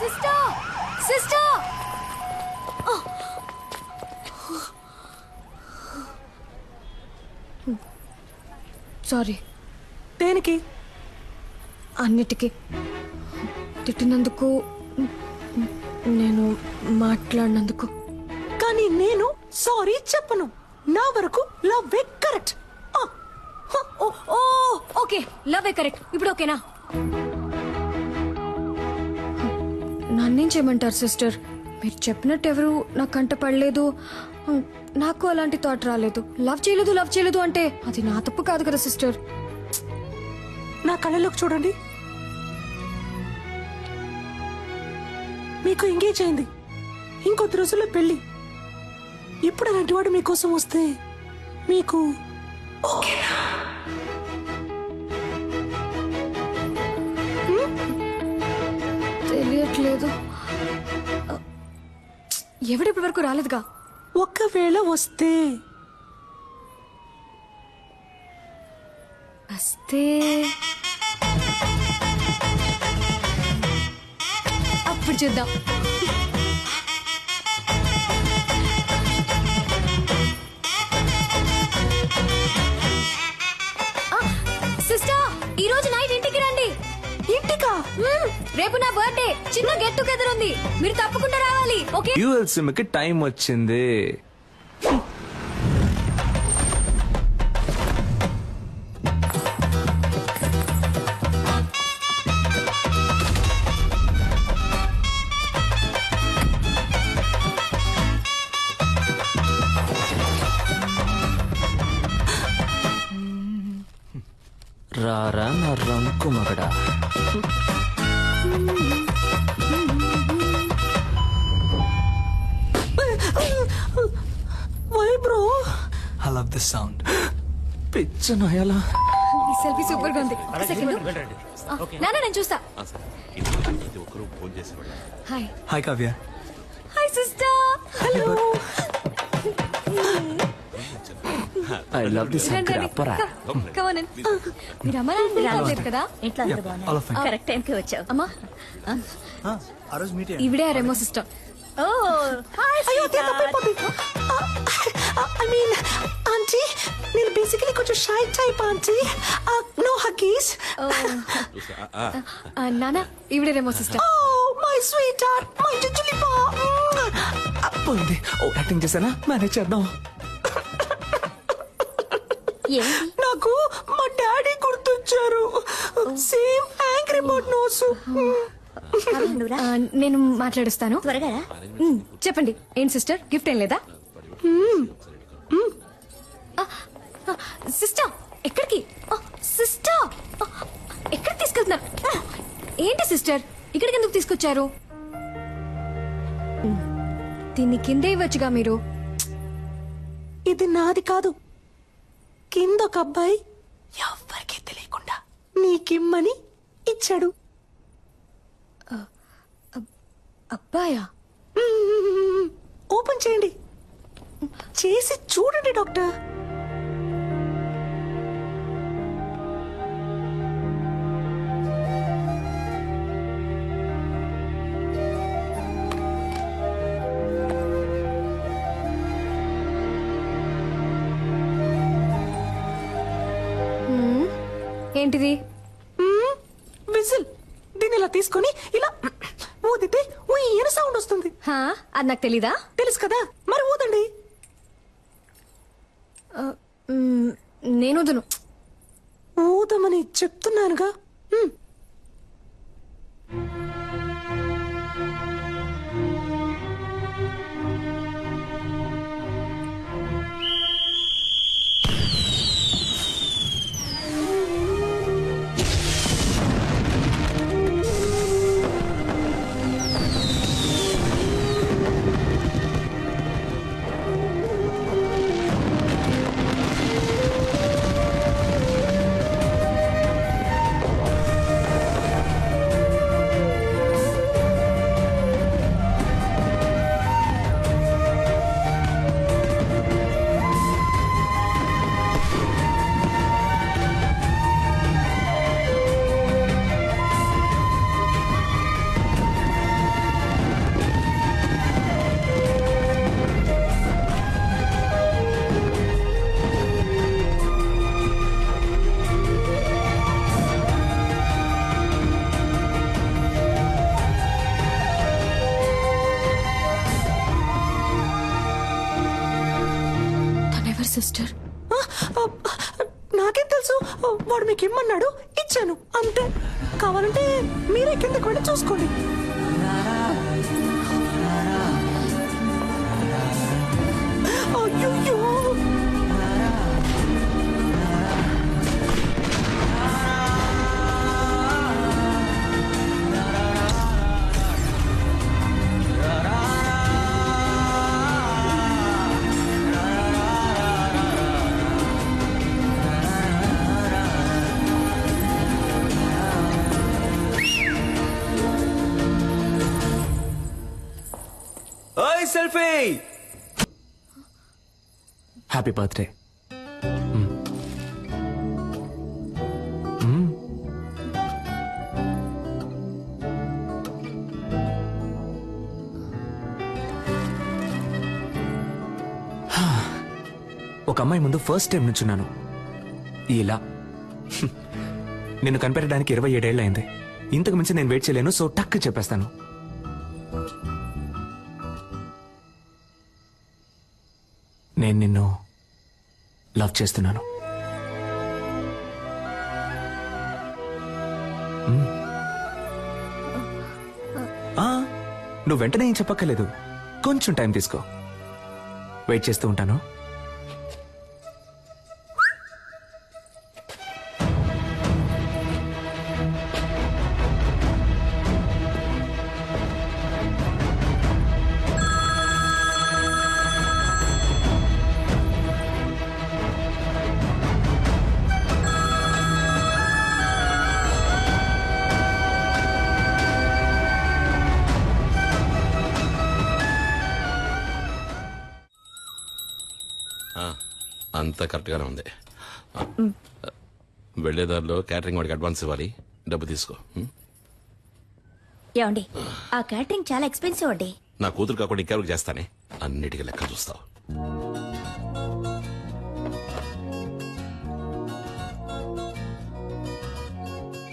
Sister sister sorry. దేనికి? అన్నిటికీ తిట్టినందుకు, నేను మాట్లాడినందుకు. కానీ నేను సారీ చెప్పను. నా వరకు love correct. Okay, love correct. ఇప్పుడు ఓకేనా? నన్నేం చేయమంటారు సిస్టర్? మీరు చెప్పినట్టు ఎవరు నా కంట పడలేదు. నాకు అలాంటి థాట్ రాలేదు. లవ్ చేయలేదు అంటే అది నా తప్పు కాదు కదా సిస్టర్. నా కళ్ళలోకి చూడండి. మీకు ఎంగేజ్ అయింది, ఇంకొద్ది రోజుల్లో పెళ్లి. ఇప్పుడు అలాంటి వాడు మీకోసం వస్తే మీకు ఓకేనా? తెలియట్లేదు. ఎవడిప్పటి వరకు రాలేదుగా. ఒకవేళ వస్తే అప్పుడు చూద్దాం. సిస్టర్, ఈ రోజు నైట్ ఇంటికి రండి. ఇంటికా? రేపు నా బర్త్డే. చిన్న గెట్ టుగెదర్ ఉంది. మీరు తప్పకుండా రావాలి. ఓకే? డ్యూయల్ సిమ్ కి టైం వచ్చింది. రారా నా రంకు మగడా. Why bro? I love this sound. పిచ్చ నయాలా. ఈ సెల్ఫీ సూపర్ గా ఉంది. ఒక సెకండ్. నాన్న, నేను చూస్తా. Hi. Hi Kavya. Hi sister. Hello. I love this sound. అప్పరా. Come on. మీరు అమ్మ రాలేదు కదా? ఇంట్లో అందరూ బాగున్నారు. కరెక్ట్ టైంకి వచ్చావు. అమ్మా, ఆ రోజు మీట్ ఇవిడే Remo sister. Oh hi. I mean aunty, నేను బేసికలీ కొంచెం shy type aunty. No huggies. నాన్న, ఇవిడే Remo sister. Oh my sweetheart, my జింజులిపా. పోయింది. ఓ యాక్టింగ్ చేశానా? మేనేజ్ చేద్దాం. నాకు మా డాడీ గుర్తొచ్చారు. Same angry bird nose. నేను మాట్లాడుస్తాను. త్వరగా రా. చెప్పండి, ఏం సిస్టర్, గిఫ్ట్ ఏం లేదా? సిస్టర్, ఎక్కడికి? సిస్టర్, ఎక్కడికి తీసుకెళ్తున్నారు? ఏంటి సిస్టర్, ఇక్కడికి ఎందుకు తీసుకొచ్చారు? దీన్ని కిందే ఇవ్వచ్చుగా మీరు. ఇది నాది కాదు. కింద ఒక అబ్బాయి ఎవ్వరికీ తెలియకుండా నీకిమ్మని ఇచ్చాడు. అబ్బాయా? ఓపెన్ చేయండి, చేసి చూడండి డాక్టర్. ఏంటిది? విజిల్. దీన్ని ఇలా తీసుకొని ఇలా ఊదితే ఊయన సౌండ్ వస్తుంది. అది నాకు తెలీదా? తెలుసు కదా, మరి ఊదండి. నేను వదును. ఊదమని చెప్తున్నానుగా. సిస్టర్. నాకేం తెలుసు, వాడు మీకు ఇమ్మన్నాడు, ఇచ్చాను అంతే. కావాలంటే మీరే కిందకి వెళ్ళి చూసుకోండి. అయ్యో, ఓయ్ సెల్ఫీ, హ్యాపీ బర్త్డే. ఒక అమ్మాయి ముందు ఫస్ట్ టైం నుంచున్నాను ఇలా. నిన్ను కనిపెట్టడానికి 27 ఏళ్ళు అయింది. ఇంతకు మించి నేను వెయిట్ చేయలేను, సో టక్ చెప్పేస్తాను. నేను నిన్ను లవ్ చేస్తున్నాను. నువ్వు వెంటనే ఏం చెప్పక్కర్లేదు, కొంచెం టైం తీసుకో. వెయిట్ చేస్తూ ఉంటాను. అంతా కరెక్ట్గానే ఉంది. వెళ్లేదారిలో క్యాటరింగ్ వాడికి అడ్వాన్స్ ఇవ్వాలి, డబ్బు తీసుకో. ఏమండి, ఆ క్యాటరింగ్ చాలా ఎక్స్పెన్సివ్ అండి. నా కూతురు కాకుండా ఇంకెవరికి చేస్తానే, అన్నిటికీ లెక్క చూస్తావు.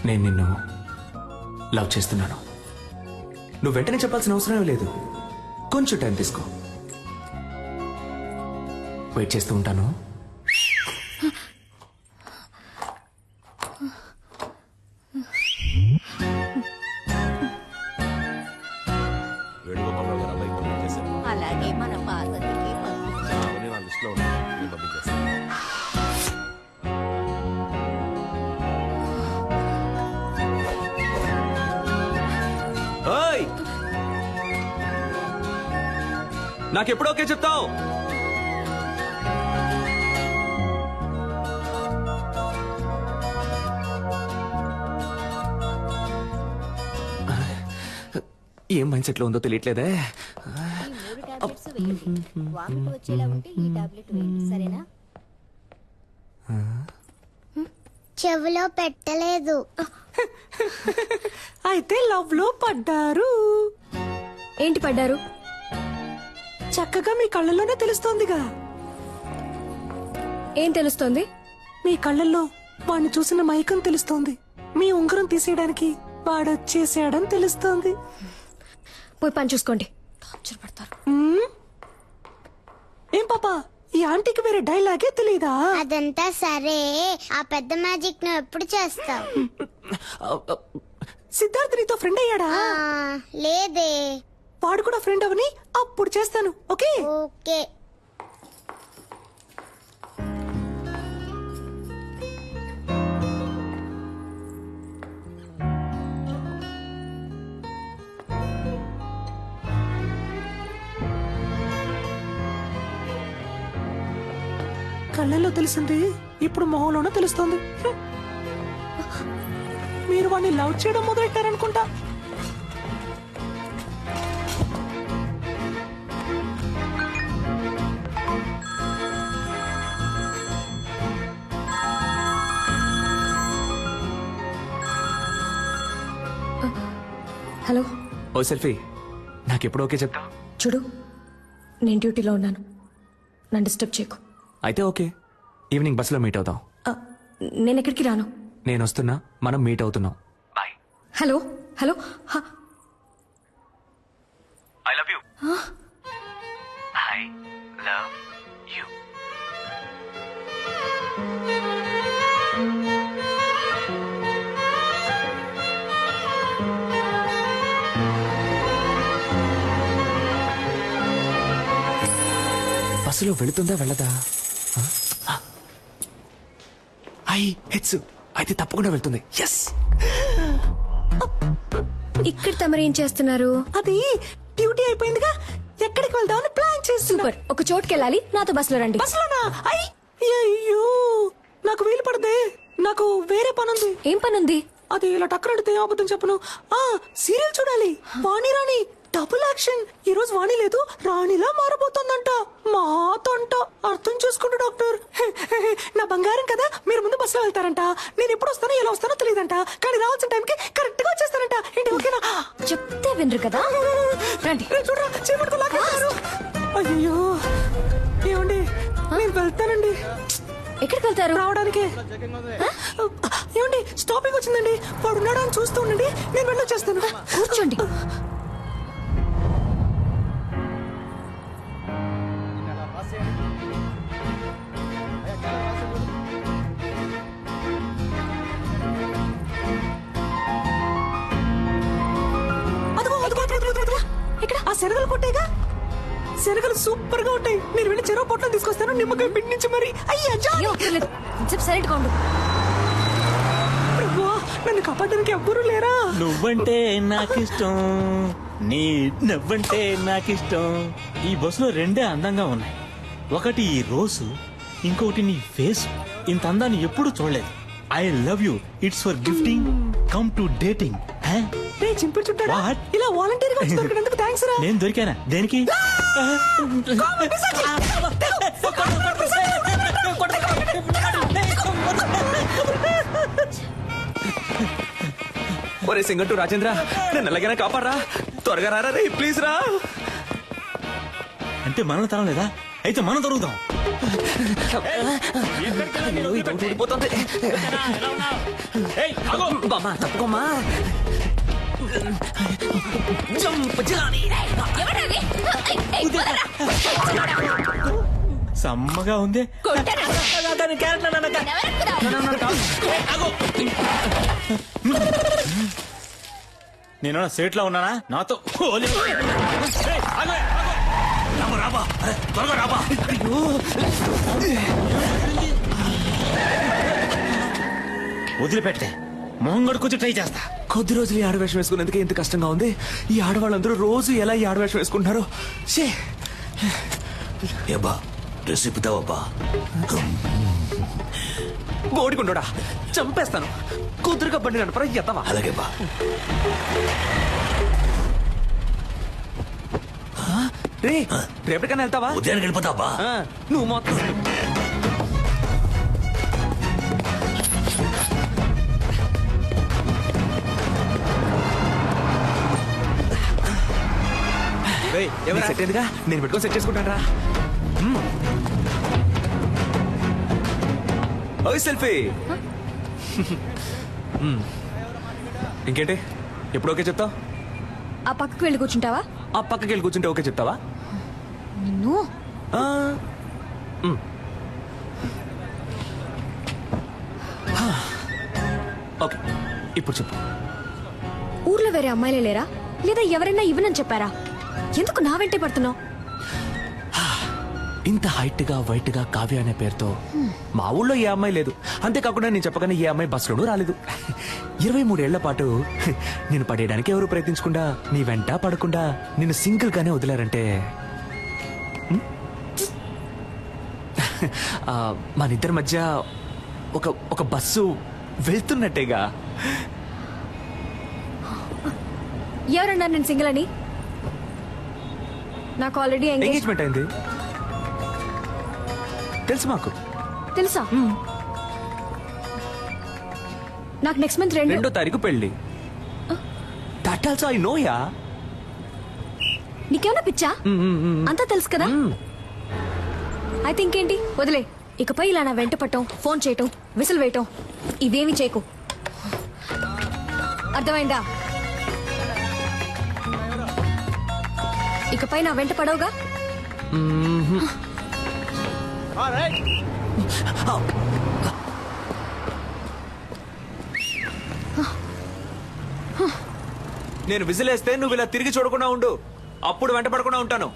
నేను నిన్ను లవ్ చేస్తున్నాను. నువ్వు వెంటనే చెప్పాల్సిన అవసరం లేదు, కొంచెం టైం తీసుకో. వెయిట్ చేస్తూ ఉంటాను. వేణుగోపాలరావు గారు అబ్బాయి పంపించేశారు. అలాగే మన పార్వతికి అవన్నీ నా లిస్టులో ఉన్నాయి, నేను పంపించేస్తాను. ఓయ్, నాకెప్పుడు ఓకే చెప్తావు? ఏం మైండ్ సెట్ లో ఉందో తెలియట్లేదే. చెవిలో పెట్టలేదు. అయితే లవ్ లో పడ్డారు. ఏంటి పడ్డారు? చక్కగా మీ కళ్ళల్లోనే తెలుస్తోందిగా. ఏం తెలుస్తోంది? మీ కళ్ళల్లో వాడిని చూసిన మైకం తెలుస్తోంది. మీ ఉంగరం తీసేయడానికి వాడొచ్చేసాడని తెలుస్తోంది. పోయి పని చూసుకోండి, టార్చర్ పడతారు. ఏం పాపా, ఈ ఆంటీకి వేరే డైలాగే తెలీదా? అదంతా సరే, ఆ పెద్ద మ్యాజిక్ నువ్వు ఎప్పుడు చేస్తావు? సిద్ధార్థ్ నీతో ఫ్రెండ్ అయ్యాడా? లేదే. వాడు కూడా ఫ్రెండ్ అవని అప్పుడు చేస్తాను. Okay okay. కళ్ళల్లో తెలిసింది ఇప్పుడు మొహంలోనూ తెలుస్తోంది. మీరు వాడిని లవ్ చేయడం మొదలెట్టారనుకుంటా. హలో. ఓ సెల్ఫీ, నాకెప్పుడు ఓకే చెప్తావు? చూడు, నేను డ్యూటీలో ఉన్నాను, నన్ను డిస్టర్బ్ చేయకు. అయితే ఓకే, ఈవినింగ్ బస్సులో మీట్ అవుతాం. నేను ఎక్కడికి రాను. నేను వస్తున్నా, మనం మీట్ అవుతున్నాం. Bye. Hello hello. I love you. I love you. బస్సులో వెళుతుందా వెళ్ళదా ఐ హెచ్చు అయితే తప్పకుండా వెళ్తుంది ఎస్. ఇక్కడ తమరేం చేస్తున్నారు? అది డ్యూటీ అయిపోయిందిగా, ఎక్కడికి వెళ్దామని ప్లాన్ చేస్తున్నా. సూపర్, ఒక చోటుకి వెళ్ళాలి, నాతో బస్సులో రండి. బస్సులోనా? అయ్యో నాకు వీలు పడదే, నాకు వేరే పనుంది. ఏం పనుంది? అది ఇలా టక్కరడితే అబద్ధం చెప్పను. సీరియల్ చూడాలి, వాణి రాణి డబుల్ యాక్షన్. ఈ రోజు వాణి లేదు, రాణిలా మారబోతోందంట. మాతంట అర్థం చేసుకుంటూ డాక్టర్. నా బంగారం కదా, మీరు ముందు బస్సులో వెళ్తారంట, నేను ఎప్పుడు వస్తానో ఎలా వస్తానో తెలియదంట, కానీ రావాల్సిన టైంకి కరెక్ట్ గా వచ్చేస్తారంట. ఏంటి ఓకేనా? చెప్తే వినరు కదా, రండి. చూడరా చేపట్టుకు లాగేస్తారు. అయ్యో ఏమండి, నేను వెళ్తానండి. ఎక్కడికి వెళ్తారు? రావడానికి. ఏమండి స్టాపింగ్ వచ్చిందండి, వాడు ఉన్నాడా అని చూస్తూ ఉండండి, నేను వెళ్ళొచ్చేస్తాను. కూర్చోండి. అదిగో అదిగో అదిగో, అదిగో, అదిగో. ఇక్కడ ఆ శనగలు కొట్టేగా, శనగలు సూపర్ గా ఉంటాయి. నేను వెళ్ళి చెరువు పొట్టం తీసుకొస్తాను, నిమ్మకాయ పిండి నుంచి మరి. అయ్యా అయ్యో, అక్కర్లేదు. కొంచెం సైలెంట్ గా ఉండు. ప్రభువా, నన్ను కాపాడడానికి ఎవ్వరూ లేరా? నువ్వంటే నాకిష్టం, నీ నవ్వంటే నాకిష్టం. ఈ బస్సులో రెండే అందంగా ఉన్నాయి, ఒకటి ఈ రోజు, ఇంకొకటి నీ ఫేస్. ఇంత అందాన్ని ఎప్పుడు చూడలేదు. I love you, it's for gifting, come to dating. రే చింపుడు చుట్టాడా, What? ఇలా వాలంటీర్ గా వచ్చి దొరికినందుకు థ్యాంక్స్ రా. నేను దొరికానా దేనికి? ఒరే సింగట్టు రాజేంద్ర, నన్ను ఎలాగైనా కాపాడరా, త్వరగా రారా రే ప్లీజ్ రా. అంటే మనం తరం లేదా? అయితే మనం దొరుకుతాం. ఊడిపోతుంది. బామ్మా తప్పుకోమ్మా. సమ్మగా ఉంది. నేను సేట్ లో ఉన్నానా? నాతో వదిలిపెట్టే, మొహం కడుకొచ్చి ట్రై చేస్తా. కొద్ది రోజులు ఈ ఆడవేషం వేసుకునేందుకు ఎంత కష్టంగా ఉంది. ఈ ఆడవాళ్ళందరూ రోజు ఎలా ఈ ఆడవేషం వేసుకుంటున్నారో. షే ఏబా డ్రెస్ ఇప్పుతావబ్బా. గోడికుండోడా, చంపేస్తాను. కుదురుగా బండి నడపరా ఎత్తవా. అలాగే బా. రే రేపటికైనా వెళ్తావా? ఉదయానికి వెళ్ళిపోతావా? నువ్వు మొత్తం సెట్ అయిందిగా, నేను పెట్టుకొని సెట్ చేసుకుంటాను రా. ఓ సెల్ఫీ. ఇంకేంటి, ఎప్పుడు ఓకే చెప్తావు? ఆ పక్కకు వెళ్ళి కూర్చుంటావా? ఆ పక్కకి వెళ్ళి కూర్చుంటే ఓకే చెప్తావా? నిన్ను ఓకే, ఇప్పుడు చెప్పు. ఊర్లో వేరే అమ్మాయిలే లేరా, లేదా ఎవరైనా ఇవ్వనని చెప్పారా? ఎందుకు నా వెంటే పడుతున్నావు? ఇంత హైట్ గా వైట్ గా కావ్య అనే పేరుతో మా ఊళ్ళో ఏ అమ్మాయి లేదు. అంతేకాకుండా నేను చెప్పగానే ఏ అమ్మాయి బస్సులోనూ రాలేదు. 23 ఏళ్ల పాటు నేను పడేయడానికి ఎవరు ప్రయత్నించకుండా, నీ వెంట పడకుండా నిన్ను సింగిల్ గానే వదిలారంటే మన ఇద్దరి మధ్య ఒక బస్సు వెళ్తున్నట్టేగా. ఎవరన్నా నేను సింగిల్ అని? నాకు ఆల్రెడీ ఎంగేజ్మెంట్ అయింది తెలుసు మాకు. తెలుసా? నాకు నెక్స్ట్ మంత్ 2వ తారీఖు పెళ్లి. That also I know yeah. నీకేమన్నా పిచ్చా? అంతా తెలుసు కదా. అయితే ఇంకేంటి, వదిలే. ఇకపై ఇలా నా వెంట పట్టం, ఫోన్ చేయటం, విసిల్ వేయటం ఇవేమీ చేయకు. అర్థమైందా? ఇకపై నా వెంట పడవుగా. నేను విజిలేస్తే నువ్వు ఇలా తిరిగి చూడకుండా ఉండు, అప్పుడు వెంట పడకుండా ఉంటాను.